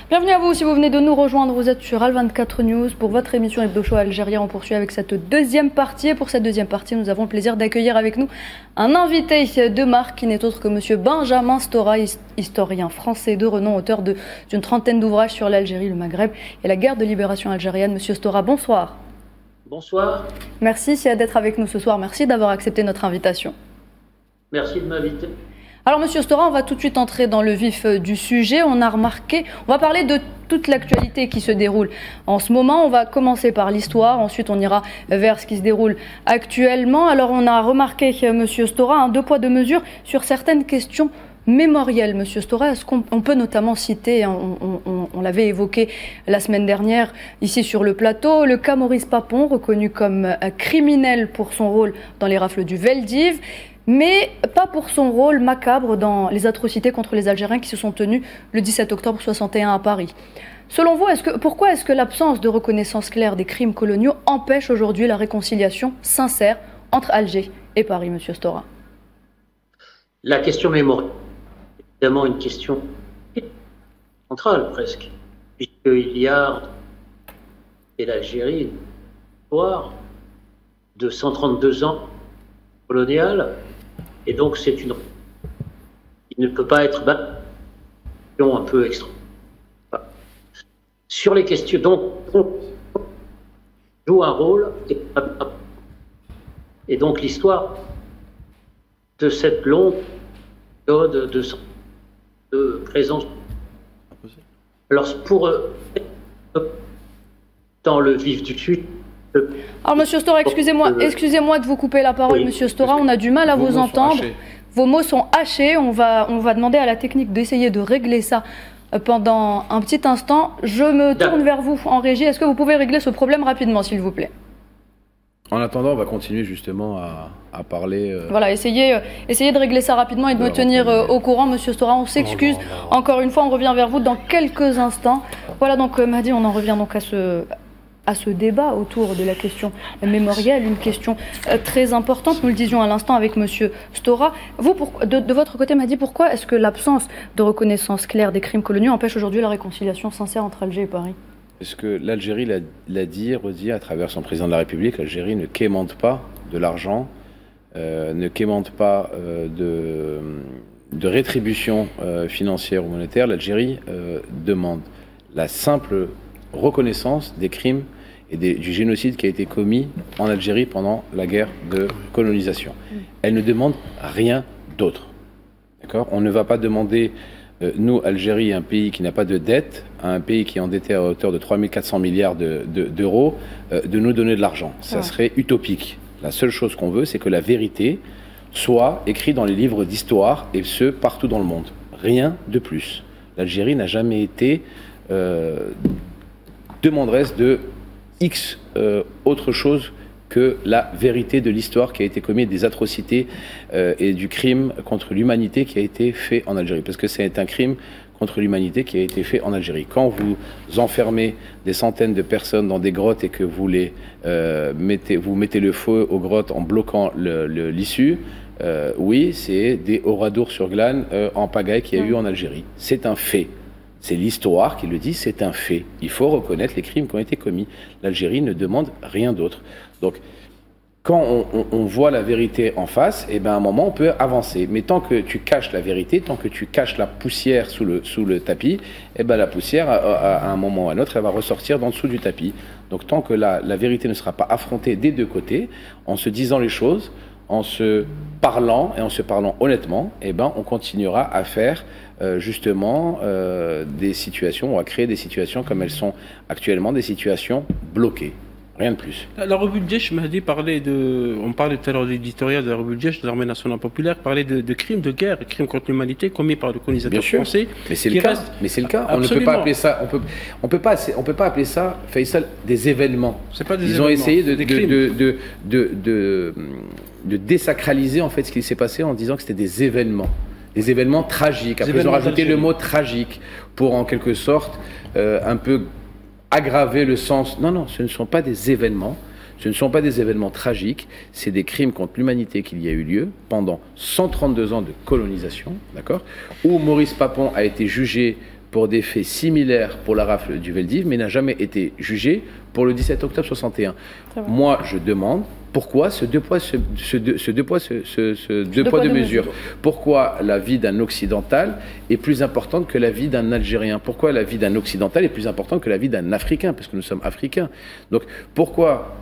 Bienvenue à vous, si vous venez de nous rejoindre, vous êtes sur Al24 News pour votre émission Hebdo Show Algérien. On poursuit avec cette deuxième partie et pour cette deuxième partie, nous avons le plaisir d'accueillir avec nous un invité de marque qui n'est autre que monsieur Benjamin Stora, historien français de renom, auteur d'une trentaine d'ouvrages sur l'Algérie, le Maghreb et la guerre de libération algérienne. Monsieur Stora, bonsoir. Bonsoir. Merci d'être avec nous ce soir, merci d'avoir accepté notre invitation. Merci de m'inviter. Alors, monsieur Stora, on va tout de suite entrer dans le vif du sujet. On a remarqué, on va parler de toute l'actualité qui se déroule en ce moment. On va commencer par l'histoire, ensuite on ira vers ce qui se déroule actuellement. Alors, on a remarqué, monsieur Stora, deux poids, deux mesures sur certaines questions mémorielles. Monsieur Stora, est-ce qu'on peut notamment citer, on l'avait évoqué la semaine dernière ici sur le plateau, le cas Maurice Papon, reconnu comme criminel pour son rôle dans les rafles du Veldiv, mais pas pour son rôle macabre dans les atrocités contre les Algériens qui se sont tenues le 17 octobre 61 à Paris. Selon vous, pourquoi est-ce que l'absence de reconnaissance claire des crimes coloniaux empêche aujourd'hui la réconciliation sincère entre Alger et Paris, monsieur Stora? La question mémorielle est évidemment une question centrale presque, puisqu'il y a et l'Algérie une histoire de 132 ans coloniale. Et donc, c'est il ne peut pas être un peu extra. Sur les questions, donc, on joue un rôle, et donc l'histoire de cette longue période de présence. Alors, pour dans le vif du sujet. Alors, monsieur Stora, excusez-moi de vous couper la parole, oui, monsieur Stora, on a du mal à vous entendre. Vos mots sont hachés, on va demander à la technique d'essayer de régler ça pendant un petit instant. Je me tourne vers vous en régie, est-ce que vous pouvez régler ce problème rapidement, s'il vous plaît? En attendant, on va continuer justement à parler... Voilà, essayez de régler ça rapidement et de me tenir au courant, monsieur Stora. On s'excuse. Encore une fois, on revient vers vous dans quelques instants. Voilà, donc Mahdi, on en revient donc à ce débat autour de la question mémorielle, une question très importante, nous le disions à l'instant avec monsieur Stora. Vous, de votre côté, Mahdi, pourquoi est-ce que l'absence de reconnaissance claire des crimes coloniaux empêche aujourd'hui la réconciliation sincère entre Alger et Paris? Parce que l'Algérie l'a dit, redit à travers son président de la République, l'Algérie ne quémande pas de l'argent, ne quémande pas de rétribution financière ou monétaire. L'Algérie demande la simple reconnaissance des crimes et du génocide qui a été commis en Algérie pendant la guerre de colonisation. Elle ne demande rien d'autre. D'accord ? On ne va pas demander, nous, Algérie, un pays qui n'a pas de dette, à un pays qui est endetté à hauteur de 3 400 milliards d'euros, de nous donner de l'argent. Ça serait utopique. La seule chose qu'on veut, c'est que la vérité soit écrite dans les livres d'histoire, et ce, partout dans le monde. Rien de plus. L'Algérie n'a jamais été demanderesse de X autre chose que la vérité de l'histoire qui a été commise, des atrocités et du crime contre l'humanité qui a été fait en Algérie. Parce que c'est un crime contre l'humanité qui a été fait en Algérie. Quand vous enfermez des centaines de personnes dans des grottes et que vous mettez le feu aux grottes en bloquant l'issue, oui, c'est des Oradour-sur-Glane en pagaille qu'il y a eu en Algérie. C'est un fait. C'est l'histoire qui le dit, c'est un fait. Il faut reconnaître les crimes qui ont été commis. L'Algérie ne demande rien d'autre. Donc, quand on voit la vérité en face, eh ben, à un moment, on peut avancer. Mais tant que tu caches la vérité, tant que tu caches la poussière sous le tapis, eh ben, la poussière, à un moment ou à un autre, elle va ressortir d'en dessous du tapis. Donc, tant que la vérité ne sera pas affrontée des deux côtés, en se disant les choses, en se parlant et en se parlant honnêtement, eh ben, on continuera à faire justement des situations, ou à créer des situations comme elles sont actuellement, des situations bloquées. Rien de plus. La revue de Djesh, Mahdi parlait on parlait tout à l'heure de l'éditorial de la revue de Djesh, de l'Armée nationale populaire, parlait de crimes de guerre, crimes contre l'humanité commis par le colonisateur français. Mais c'est le cas. Mais c'est le cas. On ne peut pas appeler ça. On peut pas appeler ça, Faisal, des événements. C'est pas des événements. Ils ont essayé de de désacraliser en fait ce qui s'est passé en disant que c'était des événements. des événements tragiques. Après, ils ont rajouté le mot tragique pour, en quelque sorte, un peu aggraver le sens. Non, non, ce ne sont pas des événements. Ce ne sont pas des événements tragiques, c'est des crimes contre l'humanité qu'il y a eu lieu pendant 132 ans de colonisation, d'accord, où Maurice Papon a été jugé pour des faits similaires pour la rafle du Veldiv, mais n'a jamais été jugé pour le 17 octobre 61. Moi, je demande pourquoi ce deux poids de mesure. Pourquoi la vie d'un occidental est plus importante que la vie d'un Algérien? Pourquoi la vie d'un occidental est plus importante que la vie d'un Africain? Parce que nous sommes africains. Donc pourquoi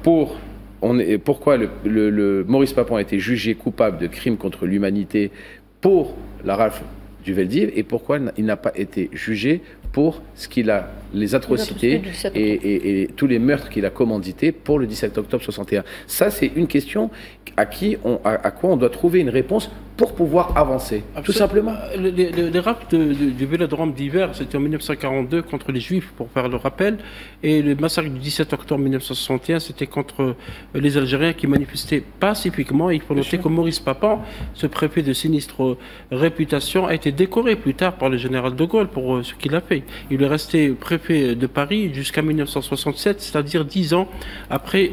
le Maurice Papon a été jugé coupable de crimes contre l'humanité pour la rafle du Veldiv et pourquoi il n'a pas été jugé pour ce qu'il a, les atrocités et tous les meurtres qu'il a commandités pour le 17 octobre 61. Ça, c'est une question à quoi on doit trouver une réponse pour pouvoir avancer, tout simplement. Les rafles du Vélodrome d'hiver, c'était en 1942 contre les Juifs, pour faire le rappel, et le massacre du 17 octobre 1961, c'était contre les Algériens qui manifestaient pacifiquement. Il faut noter que Maurice Papon, ce préfet de sinistre réputation, a été décoré plus tard par le général de Gaulle pour ce qu'il a fait. Il est resté préfet de Paris jusqu'à 1967, c'est-à-dire 10 ans après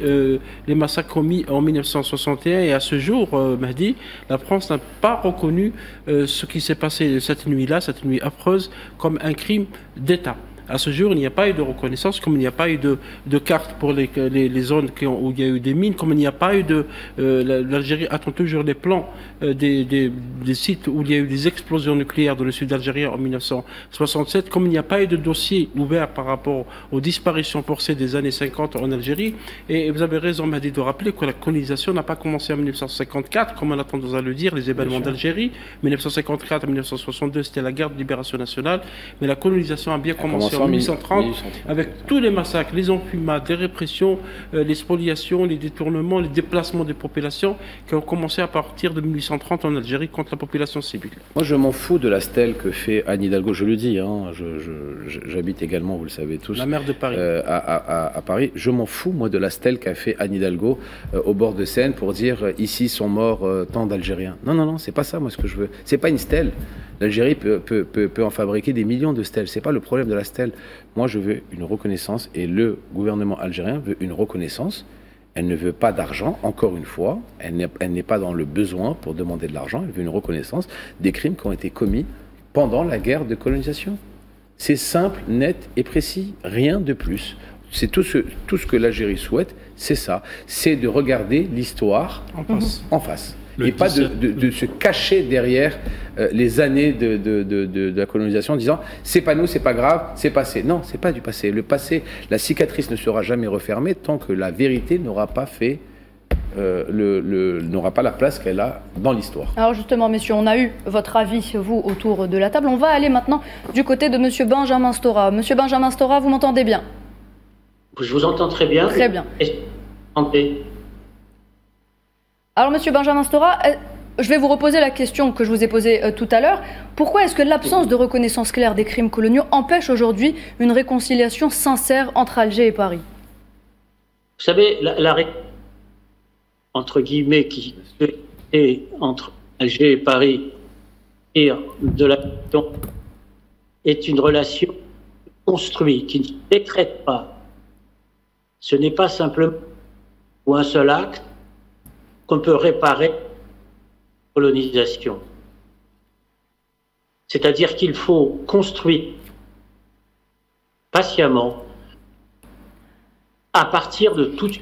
les massacres commis en 1961. Et à ce jour, Mahdi, la France n'a pas reconnu ce qui s'est passé cette nuit-là, cette nuit affreuse, comme un crime d'État. À ce jour, il n'y a pas eu de reconnaissance, comme il n'y a pas eu de carte pour les zones où il y a eu des mines, comme il n'y a pas eu de... L'Algérie attend toujours les plans des sites où il y a eu des explosions nucléaires dans le sud algérien en 1967, comme il n'y a pas eu de dossier ouvert par rapport aux disparitions forcées des années 50 en Algérie. Et vous avez raison, Mahdi, de rappeler que la colonisation n'a pas commencé en 1954, comme on a tendance à le dire, les événements d'Algérie. 1954 à 1962, c'était la guerre de libération nationale, mais la colonisation a bien commencé en 1830, avec tous les massacres, les enfumades, les répressions, les spoliations, les détournements, les déplacements des populations qui ont commencé à partir de 1830 en Algérie contre la population civile. Moi, je m'en fous de la stèle que fait Anne Hidalgo, je le dis, hein, j'habite également, vous le savez tous, la maire de Paris. À Paris. Je m'en fous, moi, de la stèle qu'a fait Anne Hidalgo au bord de Seine pour dire ici sont morts tant d'Algériens. Non, non, non, c'est pas ça, moi, ce que je veux. C'est pas une stèle. L'Algérie peut en fabriquer des millions de stèles. C'est pas le problème de la stèle. Moi, je veux une reconnaissance et le gouvernement algérien veut une reconnaissance. Elle ne veut pas d'argent, encore une fois. Elle n'est pas dans le besoin pour demander de l'argent. Elle veut une reconnaissance des crimes qui ont été commis pendant la guerre de colonisation. C'est simple, net et précis. Rien de plus. C'est tout ce que l'Algérie souhaite, c'est ça. C'est de regarder l'histoire en face. Et pas de se cacher derrière les années de la colonisation en disant c'est pas nous, c'est pas grave, c'est passé. Non, c'est pas du passé. Le passé, la cicatrice ne sera jamais refermée tant que la vérité n'aura pas fait n'aura pas la place qu'elle a dans l'histoire. Alors justement, messieurs, on a eu votre avis, vous, autour de la table. On va aller maintenant du côté de monsieur Benjamin Stora. Monsieur Benjamin Stora, vous m'entendez bien? Je vous entends très bien. Très bien. Alors, monsieur Benjamin Stora, je vais vous reposer la question que je vous ai posée tout à l'heure. Pourquoi est-ce que l'absence de reconnaissance claire des crimes coloniaux empêche aujourd'hui une réconciliation sincère entre Alger et Paris? Vous savez, la entre guillemets qui est entre Alger et Paris et de la est une relation construite, qui ne se décrète pas. Ce n'est pas simplement ou un seul acte qu'on peut réparer la colonisation. C'est-à-dire qu'il faut construire patiemment à partir de toute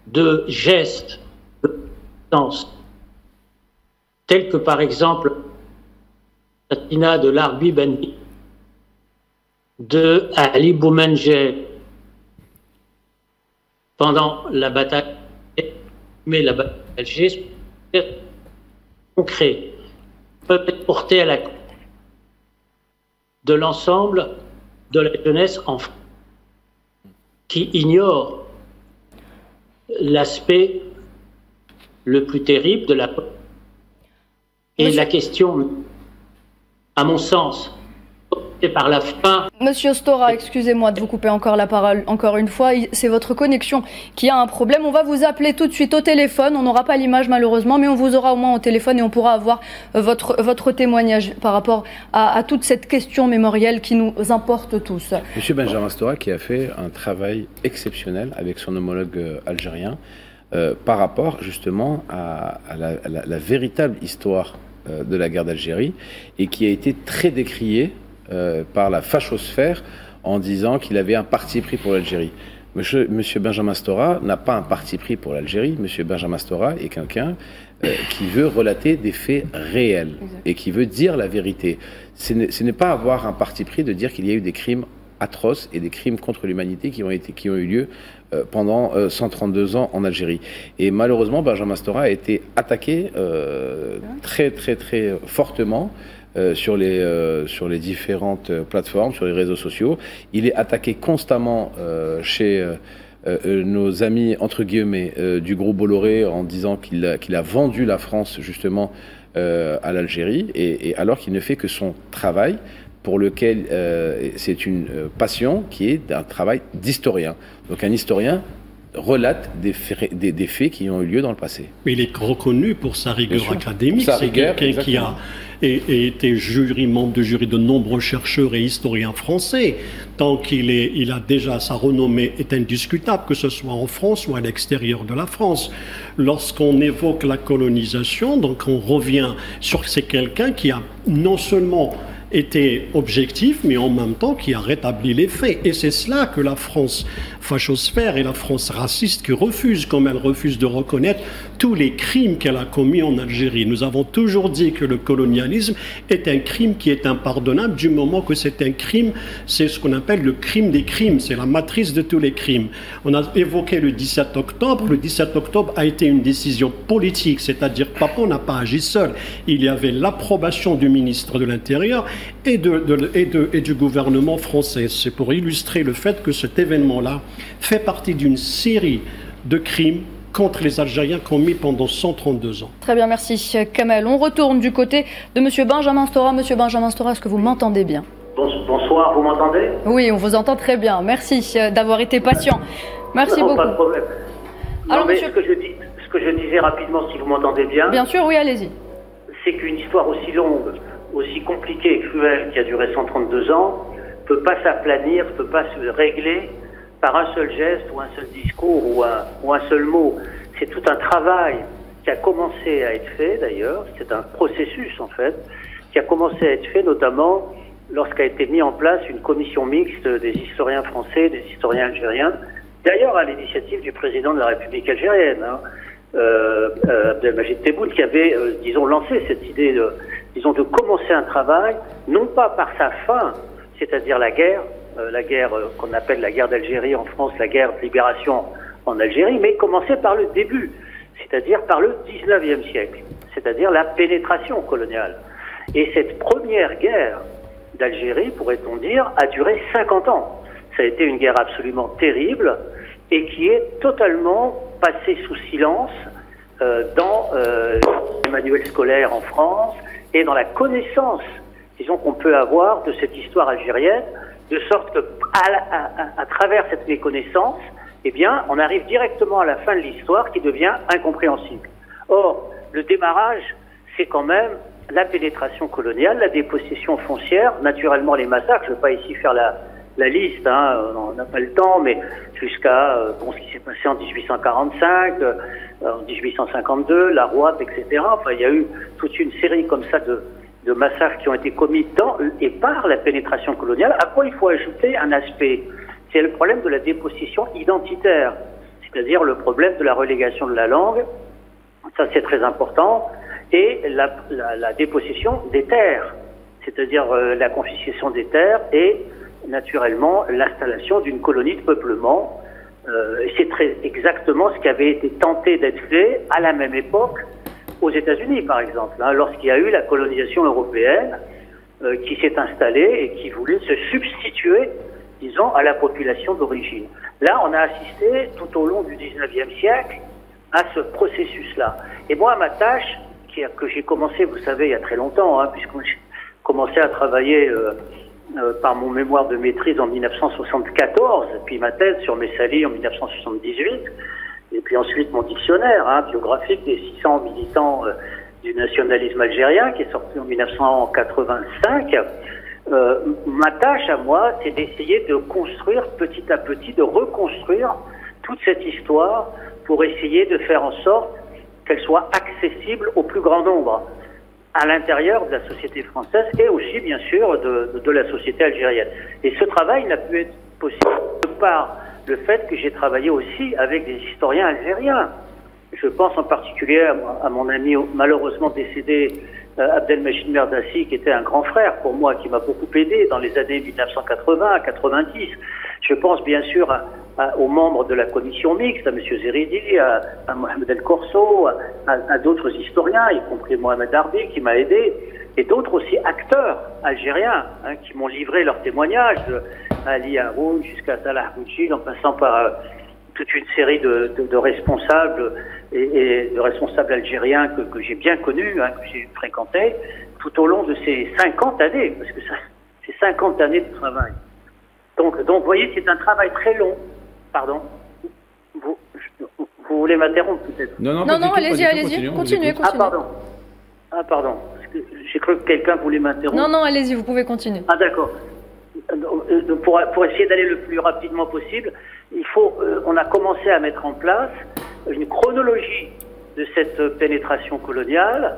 de gestes, de sens, tels que par exemple l'assassinat de Larbi Benni, de Ali Boumengel pendant la bataille, mais la bataille d'Alger, concret, peut être porté à la de l'ensemble de la jeunesse en France qui ignore l'aspect le plus terrible de la et la question, à mon sens, c'est par la fin. Monsieur Stora, excusez-moi de vous couper encore la parole, encore une fois, c'est votre connexion qui a un problème. On va vous appeler tout de suite au téléphone, on n'aura pas l'image malheureusement, mais on vous aura au moins au téléphone et on pourra avoir votre témoignage par rapport à toute cette question mémorielle qui nous importe tous. Monsieur Benjamin Stora qui a fait un travail exceptionnel avec son homologue algérien par rapport justement à la véritable histoire de la guerre d'Algérie et qui a été très décrié par la fachosphère en disant qu'il avait un parti pris pour l'Algérie. Monsieur Benjamin Stora n'a pas un parti pris pour l'Algérie. Monsieur Benjamin Stora est quelqu'un qui veut relater des faits réels et qui veut dire la vérité. Ce n'est pas avoir un parti pris de dire qu'il y a eu des crimes atroces et des crimes contre l'humanité qui ont eu lieu pendant 132 ans en Algérie. Et malheureusement, Benjamin Stora a été attaqué très fortement sur les différentes plateformes, sur les réseaux sociaux. Il est attaqué constamment chez nos amis, entre guillemets, du groupe Bolloré en disant qu'il a vendu la France justement à l'Algérie, et alors qu'il ne fait que son travail pour lequel c'est une passion qui est un travail d'historien. Donc un historien relate des faits qui ont eu lieu dans le passé. Mais il est reconnu pour sa rigueur académique. C'est quelqu'un qui a été membre de jury de nombreux chercheurs et historiens français. Tant qu'il a déjà sa renommée est indiscutable, que ce soit en France ou à l'extérieur de la France. Lorsqu'on évoque la colonisation, donc on revient sur c'est quelqu'un qui a non seulement était objectif, mais en même temps qui a rétabli les faits. Et c'est cela que la France fachosphère et la France raciste qui refuse, comme elle refuse de reconnaître tous les crimes qu'elle a commis en Algérie. Nous avons toujours dit que le colonialisme est un crime qui est impardonnable du moment que c'est un crime, c'est ce qu'on appelle le crime des crimes, c'est la matrice de tous les crimes. On a évoqué le 17 octobre. Le 17 octobre a été une décision politique, c'est-à-dire Papon n'a pas agi seul. Il y avait l'approbation du ministre de l'Intérieur et du gouvernement français. C'est pour illustrer le fait que cet événement-là fait partie d'une série de crimes contre les Algériens commis pendant 132 ans. Très bien, merci Kamel. On retourne du côté de Monsieur Benjamin Stora. Monsieur Benjamin Stora, est-ce que vous m'entendez bien? Bonsoir, vous m'entendez? Oui, on vous entend très bien. Merci d'avoir été patient. Merci beaucoup. Pas de problème. Alors, mais monsieur... ce que je disais rapidement, si vous m'entendez bien... Bien sûr, oui, allez-y. C'est qu'une histoire aussi longue, aussi compliquée et cruelle, qui a duré 132 ans, ne peut pas s'aplanir, ne peut pas se régler par un seul geste ou un seul discours ou un seul mot. C'est tout un travail qui a commencé à être fait d'ailleurs, c'est un processus en fait, qui a commencé à être fait notamment lorsqu'a été mis en place une commission mixte des historiens français, des historiens algériens, d'ailleurs à l'initiative du président de la République algérienne, Abdelmajid Tebboune, qui avait, disons, lancé cette idée de commencer un travail, non pas par sa fin, c'est-à-dire la guerre qu'on appelle la guerre d'Algérie en France, la guerre de libération en Algérie, mais commencer par le début, c'est-à-dire par le 19e siècle, c'est-à-dire la pénétration coloniale. Et cette première guerre d'Algérie, pourrait-on dire, a duré 50 ans. Ça a été une guerre absolument terrible et qui est totalement passée sous silence dans les manuels scolaires en France et dans la connaissance, disons, qu'on peut avoir de cette histoire algérienne, de sorte que à travers cette méconnaissance, eh bien, on arrive directement à la fin de l'histoire qui devient incompréhensible. Or, le démarrage, c'est quand même la pénétration coloniale, la dépossession foncière, naturellement les massacres. Je ne vais pas ici faire la liste, on n'a pas le temps, mais jusqu'à ce qui s'est passé en 1845, en 1852, la Rouape, etc. Enfin, il y a eu toute une série comme ça de massacres qui ont été commis dans et par la pénétration coloniale, à quoi il faut ajouter un aspect, c'est le problème de la dépossession identitaire, c'est-à-dire le problème de la relégation de la langue, ça c'est très important, et la dépossession des terres, c'est-à-dire la confiscation des terres et naturellement l'installation d'une colonie de peuplement. C'est très exactement ce qui avait été tenté d'être fait à la même époque aux États-Unis, par exemple, lorsqu'il y a eu la colonisation européenne qui s'est installée et qui voulait se substituer, disons, à la population d'origine. Là, on a assisté tout au long du 19e siècle à ce processus-là. Et moi, ma tâche, que j'ai commencé, vous savez, il y a très longtemps, puisque j'ai commencé à travailler par mon mémoire de maîtrise en 1974, puis ma thèse sur Messali en 1978, et puis ensuite mon dictionnaire biographique des 600 militants du nationalisme algérien qui est sorti en 1985. Ma tâche à moi, c'est d'essayer de construire petit à petit, de reconstruire toute cette histoire pour essayer de faire en sorte qu'elle soit accessible au plus grand nombre, à l'intérieur de la société française et aussi, bien sûr, de la société algérienne. Et ce travail n'a pu être possible par le fait que j'ai travaillé aussi avec des historiens algériens. Je pense en particulier à mon ami malheureusement décédé, Abdelmajid Merdassi, qui était un grand frère pour moi, qui m'a beaucoup aidé dans les années 1980 à 90. Je pense bien sûr aux membres de la commission mixte, à M. Zeridi, à Mohamed El Corso, à d'autres historiens, y compris Mohamed Arbi, qui m'a aidé, et d'autres aussi acteurs algériens qui m'ont livré leurs témoignages, Ali Haroun jusqu'à Salah Bouchil, en passant par toute une série de responsables et de responsables algériens que j'ai bien connus, que j'ai fréquentés, tout au long de ces 50 années, parce que c'est 50 années de travail. Donc vous voyez, c'est un travail très long. Pardon. Vous voulez m'interrompre peut-être? Non, allez-y, continuez. Ah pardon. J'ai cru que quelqu'un voulait m'interrompre. Non, allez-y, vous pouvez continuer. Ah d'accord. Pour essayer d'aller le plus rapidement possible, on a commencé à mettre en place une chronologie de cette pénétration coloniale,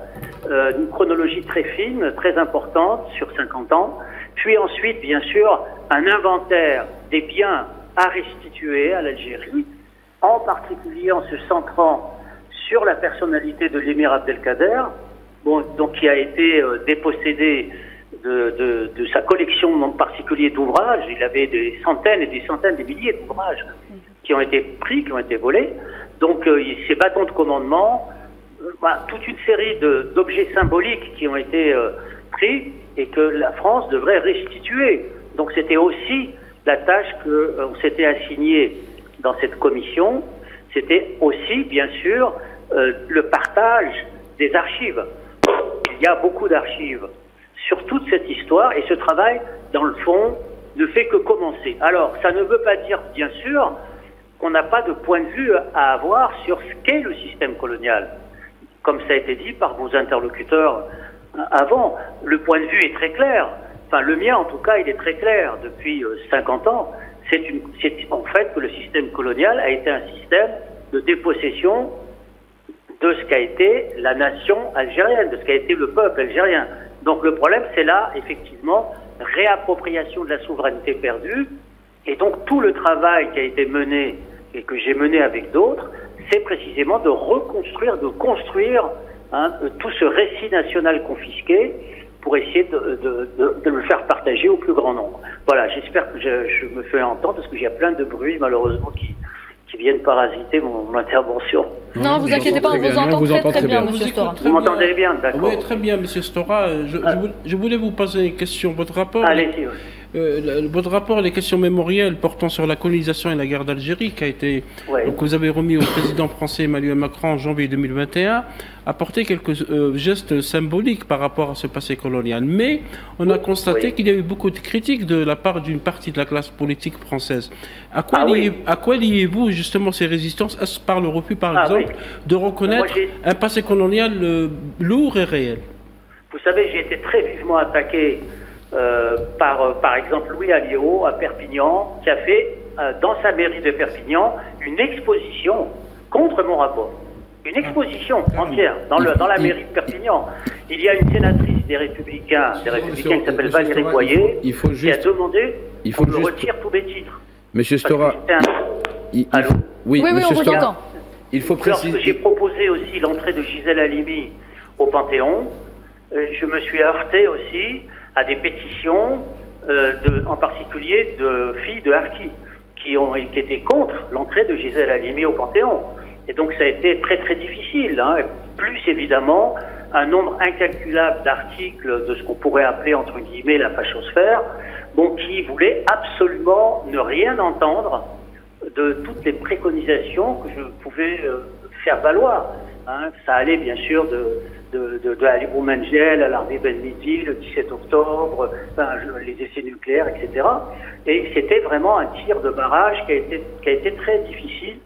une chronologie très fine, très importante, sur 50 ans, puis ensuite, bien sûr, un inventaire des biens à restituer à l'Algérie, en particulier en se centrant sur la personnalité de l'émir Abdelkader, donc qui a été dépossédé de sa collection en particulier d'ouvrages. Il avait des centaines et des centaines, des milliers d'ouvrages qui ont été pris, qui ont été volés. Donc ces bâtons de commandement, toute une série d'objets symboliques qui ont été pris et que la France devrait restituer. Donc c'était aussi la tâche qu'on s'était assignée dans cette commission. C'était aussi, bien sûr, le partage des archives. Il y a beaucoup d'archives sur toute cette histoire et ce travail, dans le fond, ne fait que commencer. Alors, ça ne veut pas dire, bien sûr, qu'on n'a pas de point de vue à avoir sur ce qu'est le système colonial. Comme ça a été dit par vos interlocuteurs avant, le point de vue est très clair. Enfin, le mien, en tout cas, il est très clair. Depuis 50 ans, c'est en fait que le système colonial a été un système de dépossession de ce qu'a été la nation algérienne, de ce qu'a été le peuple algérien. Donc le problème, c'est là, effectivement, réappropriation de la souveraineté perdue. Et donc tout le travail qui a été mené et que j'ai mené avec d'autres, c'est précisément de reconstruire, de construire tout ce récit national confisqué pour essayer de le faire partager au plus grand nombre. Voilà, j'espère que je me fais entendre parce qu'il y a plein de bruits, malheureusement, qui viennent parasiter mon intervention. Non, vous inquiétez pas, on vous entend très bien, Monsieur Stora. Vous m'entendez bien, d'accord. Oui, très bien, Monsieur Stora. Je voulais vous poser une question. Votre rapport, allez-y, votre rapport, les questions mémorielles portant sur la colonisation et la guerre d'Algérie, qui a été, donc vous avez remis au président français Emmanuel Macron en janvier 2021, apporté quelques gestes symboliques par rapport à ce passé colonial. Mais on a constaté qu'il y a eu beaucoup de critiques de la part d'une partie de la classe politique française. À quoi liez-vous justement ces résistances par le refus, par exemple, de reconnaître un passé colonial lourd et réel? Vous savez, j'ai été très vivement attaqué par exemple, Louis Alliot à Perpignan, qui a fait, dans sa mairie de Perpignan, une exposition contre mon rapport. Une exposition entière dans la mairie de Perpignan. Il y a une sénatrice des Républicains qui s'appelle Valérie Boyer, qui a demandé qu'on me retire tous mes titres. Monsieur Stora, allô? Oui, on vous entend. Il faut préciser. Lorsque j'ai proposé aussi l'entrée de Gisèle Halimi au Panthéon, je me suis heurté aussi à des pétitions, en particulier de filles de Harki, qui étaient contre l'entrée de Gisèle Halimi au Panthéon. Et donc ça a été très très difficile, plus évidemment un nombre incalculable d'articles de ce qu'on pourrait appeler entre guillemets la fachosphère, qui voulaient absolument ne rien entendre de toutes les préconisations que je pouvais faire valoir. Ça allait bien sûr de de Ali Boumengel à l'armée Ben Midi, le 17 octobre, les essais nucléaires, etc. Et c'était vraiment un tir de barrage qui a été très difficile,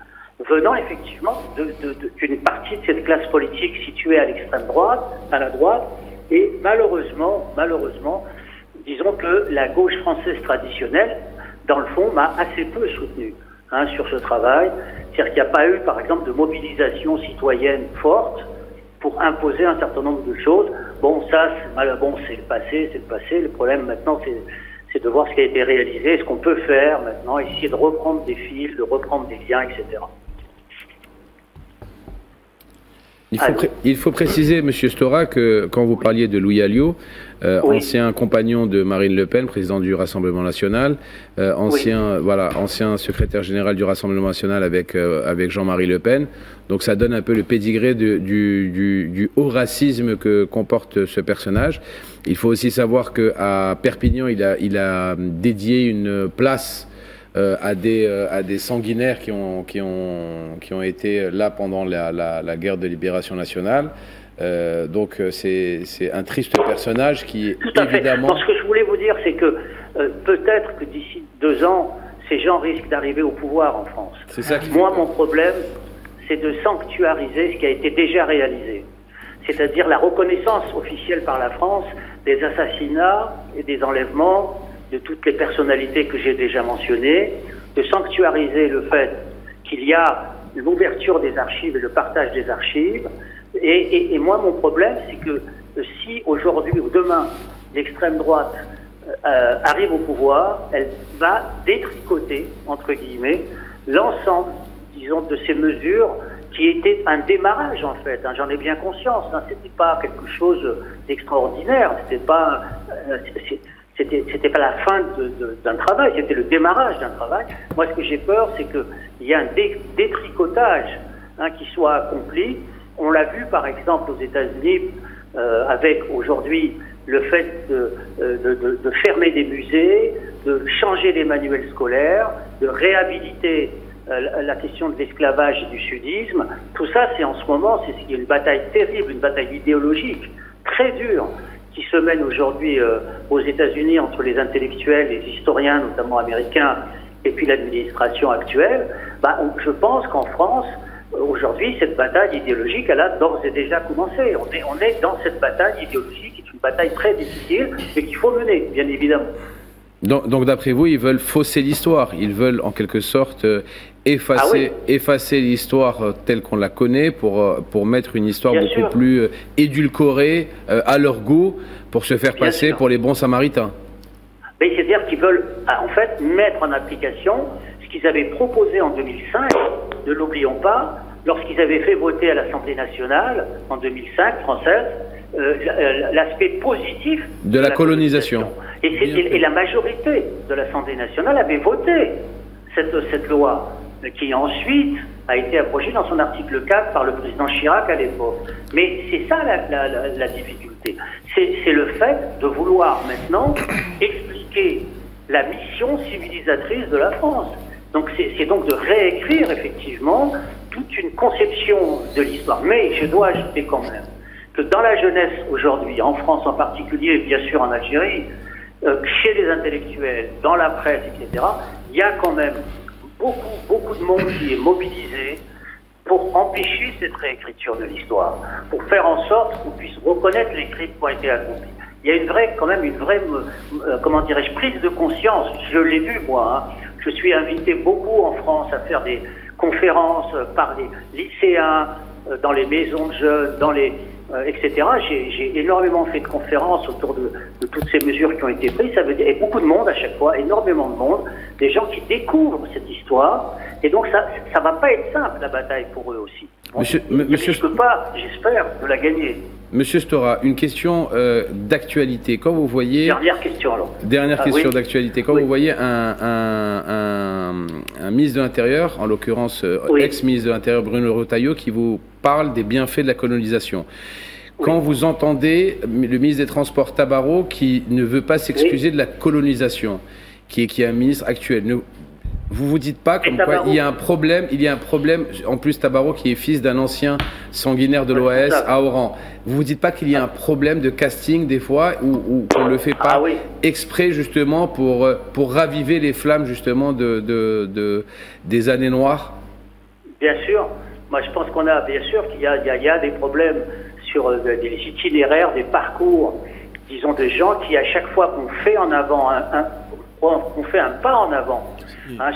venant effectivement d'une partie de cette classe politique située à l'extrême droite, à la droite, et malheureusement, disons que la gauche française traditionnelle, dans le fond, m'a assez peu soutenu sur ce travail. C'est-à-dire qu'il n'y a pas eu, par exemple, de mobilisation citoyenne forte pour imposer un certain nombre de choses. Bon, ça, c'est le passé. Le problème maintenant, c'est de voir ce qui a été réalisé, ce qu'on peut faire maintenant, essayer de reprendre des fils, de reprendre des liens, etc. Il faut préciser, Monsieur Stora, que quand vous parliez de Louis Alliot, ancien compagnon de Marine Le Pen, président du Rassemblement national, ancien secrétaire général du Rassemblement national avec Jean-Marie Le Pen. Donc ça donne un peu le pédigré du haut racisme que comporte ce personnage. Il faut aussi savoir qu'à Perpignan, il a dédié une place à des sanguinaires qui ont été là pendant la guerre de libération nationale. Donc c'est un triste personnage qui est évidemment... Ce que je voulais vous dire, c'est que peut-être que d'ici 2 ans, ces gens risquent d'arriver au pouvoir en France. C'est ça qui Moi, mon problème, c'est de sanctuariser ce qui a été déjà réalisé. C'est-à-dire la reconnaissance officielle par la France des assassinats et des enlèvements de toutes les personnalités que j'ai déjà mentionnées, de sanctuariser le fait qu'il y a l'ouverture des archives et le partage des archives. Et moi, mon problème, c'est que si aujourd'hui ou demain, l'extrême droite arrive au pouvoir, elle va détricoter, entre guillemets, l'ensemble, disons, de ces mesures qui étaient un démarrage, en fait. J'en ai bien conscience. C'était pas quelque chose d'extraordinaire. C'était pas la fin d'un travail, c'était le démarrage d'un travail. Moi, ce que j'ai peur, c'est qu'il y a un détricotage qui soit accompli. On l'a vu, par exemple, aux États-Unis, avec aujourd'hui le fait de fermer des musées, de changer les manuels scolaires, de réhabiliter la question de l'esclavage et du sudisme. Tout ça, c'est en ce moment, c'est une bataille terrible, une bataille idéologique, très dure, qui se mène aujourd'hui aux États-Unis entre les intellectuels, les historiens, notamment américains, et puis l'administration actuelle. Je pense qu'en France, aujourd'hui, cette bataille idéologique, elle a d'ores et déjà commencé. On est dans cette bataille idéologique, qui est une bataille très difficile, mais qu'il faut mener, bien évidemment. Donc d'après vous, ils veulent fausser l'histoire. Ils veulent en quelque sorte effacer l'histoire telle qu'on la connaît pour mettre une histoire beaucoup plus édulcorée à leur goût, pour se faire passer pour les bons samaritains. C'est-à-dire qu'ils veulent en fait mettre en application ce qu'ils avaient proposé en 2005, ne l'oublions pas, lorsqu'ils avaient fait voter à l'Assemblée nationale en 2005, française, l'aspect positif de la colonisation. Et la majorité de l'Assemblée nationale avait voté cette loi, qui ensuite a été abrogée dans son article 4 par le président Chirac à l'époque. Mais c'est ça la difficulté. C'est le fait de vouloir maintenant expliquer la mission civilisatrice de la France. Donc c'est donc de réécrire effectivement toute une conception de l'histoire. Mais je dois ajouter quand même que dans la jeunesse aujourd'hui, en France en particulier, et bien sûr en Algérie, chez les intellectuels, dans la presse, etc., il y a quand même beaucoup de monde qui est mobilisé pour empêcher cette réécriture de l'histoire, pour faire en sorte qu'on puisse reconnaître les crimes qui ont été accomplis. Il y a une vraie prise de conscience. Je l'ai vu, moi. Je suis invité beaucoup en France à faire des conférences par les lycéens, dans les maisons de jeunes, etc. J'ai énormément fait de conférences autour de toutes ces mesures qui ont été prises. Ça veut dire, et beaucoup de monde à chaque fois, énormément de monde, des gens qui découvrent cette histoire. Et donc ça va pas être simple, la bataille, pour eux aussi. Monsieur, j'espère, de la gagner. Monsieur Stora, une question d'actualité. Quand vous voyez... Dernière question alors. Dernière question d'actualité. Quand vous voyez un ministre de l'Intérieur, en l'occurrence ex-ministre de l'Intérieur Bruno Retailleau, qui vous parle des bienfaits de la colonisation. Quand vous entendez le ministre des Transports Tabarot qui ne veut pas s'excuser de la colonisation, qui est un ministre actuel, Vous vous dites pas comme quoi il y a un problème, en plus Tabarot qui est fils d'un ancien sanguinaire de l'OAS à Oran. Vous vous dites pas qu'il y a un problème de casting des fois ou qu'on le fait pas exprès justement pour raviver les flammes justement des années noires? Bien sûr. Moi je pense qu'on a bien sûr qu'il y a des problèmes sur des itinéraires, des parcours, disons de gens qui à chaque fois qu'on fait en avant on fait un pas en avant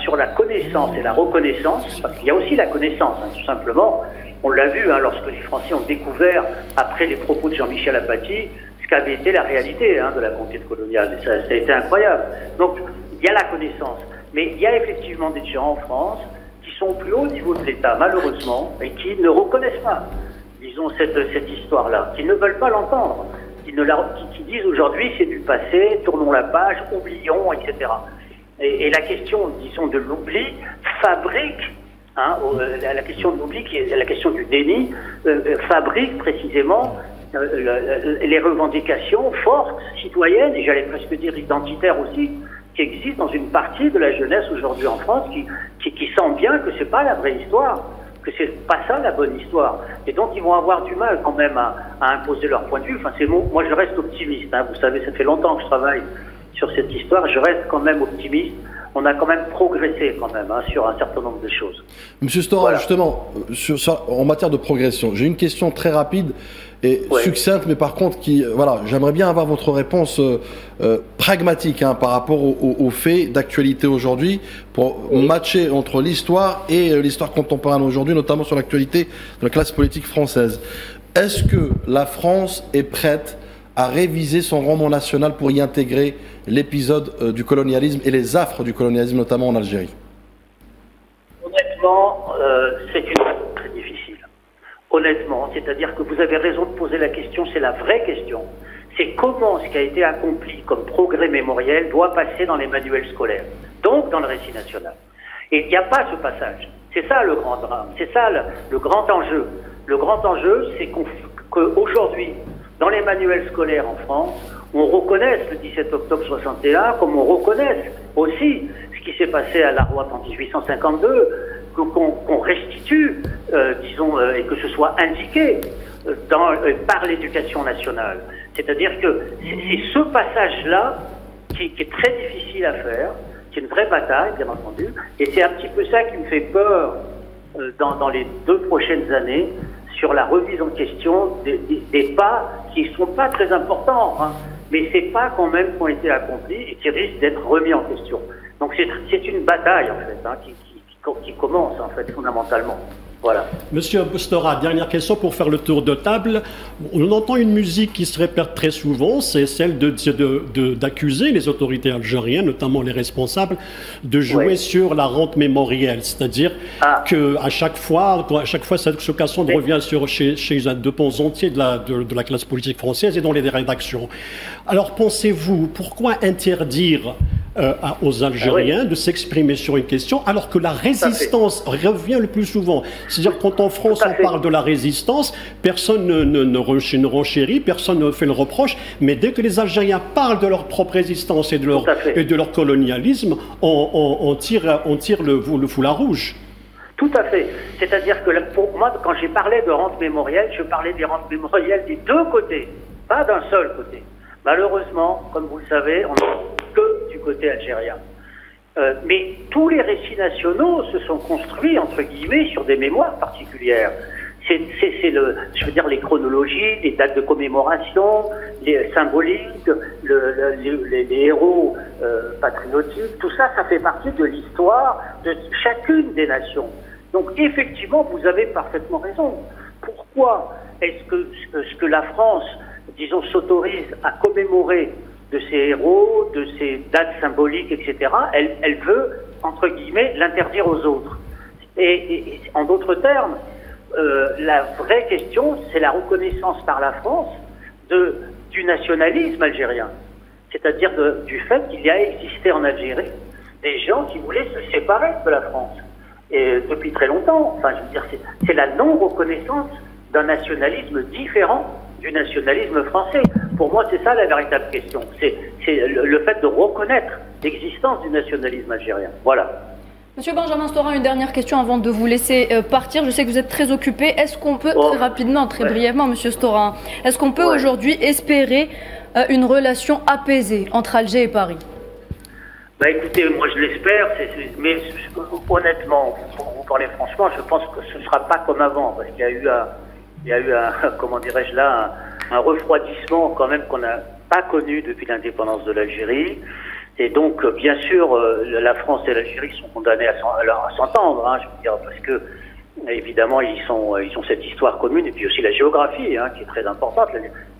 sur la connaissance et la reconnaissance, parce qu'il y a aussi la connaissance, tout simplement. On l'a vu lorsque les Français ont découvert, après les propos de Jean-Michel Apathy, ce qu'avait été la réalité de la conquête coloniale. Et ça a été incroyable. Donc, il y a la connaissance. Mais il y a effectivement des gens en France qui sont au plus haut niveau de l'État, malheureusement, et qui ne reconnaissent pas, disons, cette histoire-là, qui ne veulent pas l'entendre. Qui disent aujourd'hui c'est du passé, tournons la page, oublions, etc. Et la question, disons, de l'oubli fabrique, la question de l'oubli, qui est la question du déni, fabrique précisément les revendications fortes, citoyennes, et j'allais presque dire identitaires aussi, qui existent dans une partie de la jeunesse aujourd'hui en France, qui sent bien que c'est pas la vraie histoire, que c'est pas ça la bonne histoire. Et donc ils vont avoir du mal quand même à imposer leur point de vue. Enfin, moi je reste optimiste. Vous savez, ça fait longtemps que je travaille sur cette histoire. Je reste quand même optimiste. On a quand même progressé quand même sur un certain nombre de choses. Monsieur Stora, justement, en matière de progression, j'ai une question très rapide et succincte, mais par contre, j'aimerais bien avoir votre réponse pragmatique par rapport aux faits d'actualité aujourd'hui, pour matcher entre l'histoire et l'histoire contemporaine aujourd'hui, notamment sur l'actualité de la classe politique française. Est-ce que la France est prête à réviser son roman national pour y intégrer l'épisode du colonialisme et les affres du colonialisme, notamment en Algérie? Honnêtement, c'est une question très difficile. Honnêtement, c'est-à-dire que vous avez raison de poser la question, c'est la vraie question. C'est comment ce qui a été accompli comme progrès mémoriel doit passer dans les manuels scolaires, donc dans le récit national. Et il n'y a pas ce passage. C'est ça le grand drame, c'est ça le grand enjeu. Le grand enjeu, c'est qu'aujourd'hui, dans les manuels scolaires en France, on reconnaisse le 17 octobre 61, comme on reconnaisse aussi ce qui s'est passé à La Roite en 1852, qu'on restitue, disons, et que ce soit indiqué par l'éducation nationale. C'est-à-dire que c'est ce passage-là qui est très difficile à faire, c'est une vraie bataille, bien entendu, et c'est un petit peu ça qui me fait peur dans les 2 prochaines années, sur la remise en question des pas qui ne sont pas très importants, mais ces pas quand même qui ont été accomplis et qui risquent d'être remis en question. Donc c'est une bataille en fait qui commence en fait fondamentalement. Voilà. Monsieur Stora, dernière question pour faire le tour de table. On entend une musique qui se répète très souvent, c'est celle d'accuser les autorités algériennes, notamment les responsables, de jouer sur la rente mémorielle. C'est-à-dire qu'à chaque fois, cette occasion revient chez deux pans entiers de la classe politique française et dans les rédactions. Alors pensez-vous, pourquoi interdire aux Algériens de s'exprimer sur une question alors que la résistance revient le plus souvent? C'est-à-dire quand en France on parle de la résistance, personne ne renchérit, personne ne fait le reproche, mais dès que les Algériens parlent de leur propre résistance et de leur colonialisme, on tire le foulard rouge. Tout à fait. C'est-à-dire que pour moi, quand j'ai parlé de rente mémorielle, je parlais des rentes mémorielles des deux côtés, pas d'un seul côté. Malheureusement, comme vous le savez, on n'est que du côté algérien. Mais tous les récits nationaux se sont construits, entre guillemets, sur des mémoires particulières. Je veux dire, les chronologies, les dates de commémoration, les symboliques, les héros patriotiques, tout ça, ça fait partie de l'histoire de chacune des nations. Donc, effectivement, vous avez parfaitement raison. Pourquoi est-ce que la France, disons, s'autorise à commémorer de ces héros, de ces dates symboliques, etc., elle veut, entre guillemets, l'interdire aux autres. Et en d'autres termes, la vraie question, c'est la reconnaissance par la France du nationalisme algérien. C'est-à-dire du fait qu'il y a existé en Algérie des gens qui voulaient se séparer de la France. Et depuis très longtemps, enfin, je veux dire, c'est la non-reconnaissance d'un nationalisme différent du nationalisme français. Pour moi, c'est ça la véritable question. C'est le fait de reconnaître l'existence du nationalisme algérien. Voilà. Monsieur Benjamin Stora, une dernière question avant de vous laisser partir. Je sais que vous êtes très occupé. Est-ce qu'on peut, très rapidement, très brièvement, Monsieur Stora, est-ce qu'on peut aujourd'hui espérer une relation apaisée entre Alger et Paris? Bah écoutez, moi je l'espère, mais honnêtement, pour vous parler franchement, je pense que ce ne sera pas comme avant, parce qu'il y a eu un comment dirais-je là, un refroidissement quand même qu'on n'a pas connu depuis l'indépendance de l'Algérie. Et donc, bien sûr, la France et l'Algérie sont condamnés à s'entendre, hein, je veux dire, parce que évidemment, ils ont cette histoire commune, et puis aussi la géographie, hein, qui est très importante.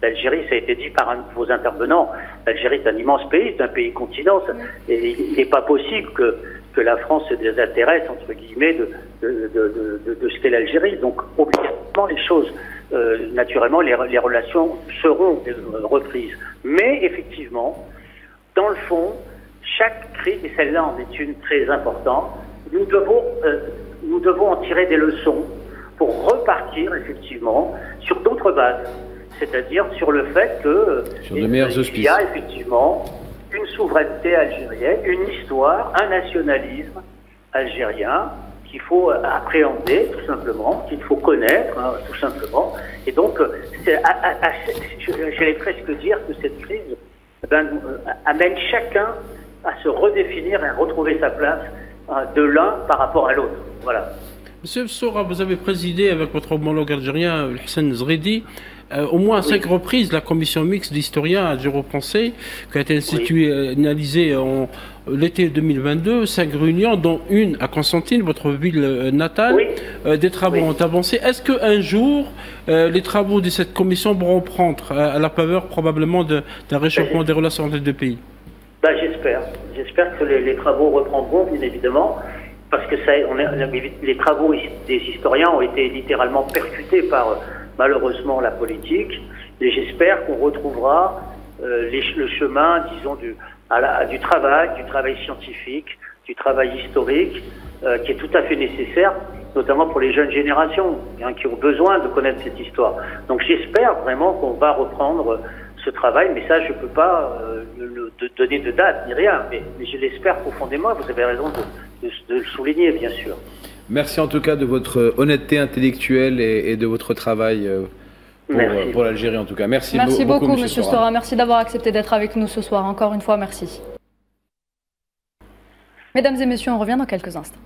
L'Algérie, ça a été dit par un de vos intervenants, l'Algérie est un immense pays, c'est un pays continent, et il n'est pas possible que la France se désintéresse, entre guillemets, de ce qu'est l'Algérie. Donc, obligatoirement, les choses, naturellement, les relations seront reprises. Mais, effectivement, dans le fond, chaque crise, et celle-là en est une très importante, nous devons en tirer des leçons pour repartir effectivement sur d'autres bases, c'est-à-dire sur le fait que il y a effectivement une souveraineté algérienne, une histoire, un nationalisme algérien qu'il faut appréhender tout simplement, qu'il faut connaître tout simplement. Et donc, j'allais presque dire que cette crise amène chacun à se redéfinir et à retrouver sa place de l'un par rapport à l'autre. Voilà. Monsieur Stora, vous avez présidé avec votre homologue algérien, Hassan Zredi, au moins à 5 reprises la commission mixte d'historiens algéro-français qui a été instituée, analysée en l'été 2022, 5 réunions, dont une à Constantine, votre ville natale. Des travaux ont avancé. Est-ce qu'un jour, les travaux de cette commission vont reprendre à la faveur probablement d'un réchauffement des relations entre les deux pays? J'espère. J'espère que les travaux reprendront, bien évidemment, parce que les travaux des historiens ont été littéralement percutés par, malheureusement, la politique. Et j'espère qu'on retrouvera le chemin, disons, du travail scientifique, du travail historique, qui est tout à fait nécessaire, notamment pour les jeunes générations, hein, qui ont besoin de connaître cette histoire. Donc j'espère vraiment qu'on va reprendre ce travail, mais ça, je ne peux pas donner de date ni rien, mais je l'espère profondément. Vous avez raison de le souligner, bien sûr. Merci en tout cas de votre honnêteté intellectuelle et de votre travail pour l'Algérie en tout cas. Merci beaucoup, Monsieur Stora. Merci d'avoir accepté d'être avec nous ce soir. Encore une fois, merci. Mesdames et messieurs, on revient dans quelques instants.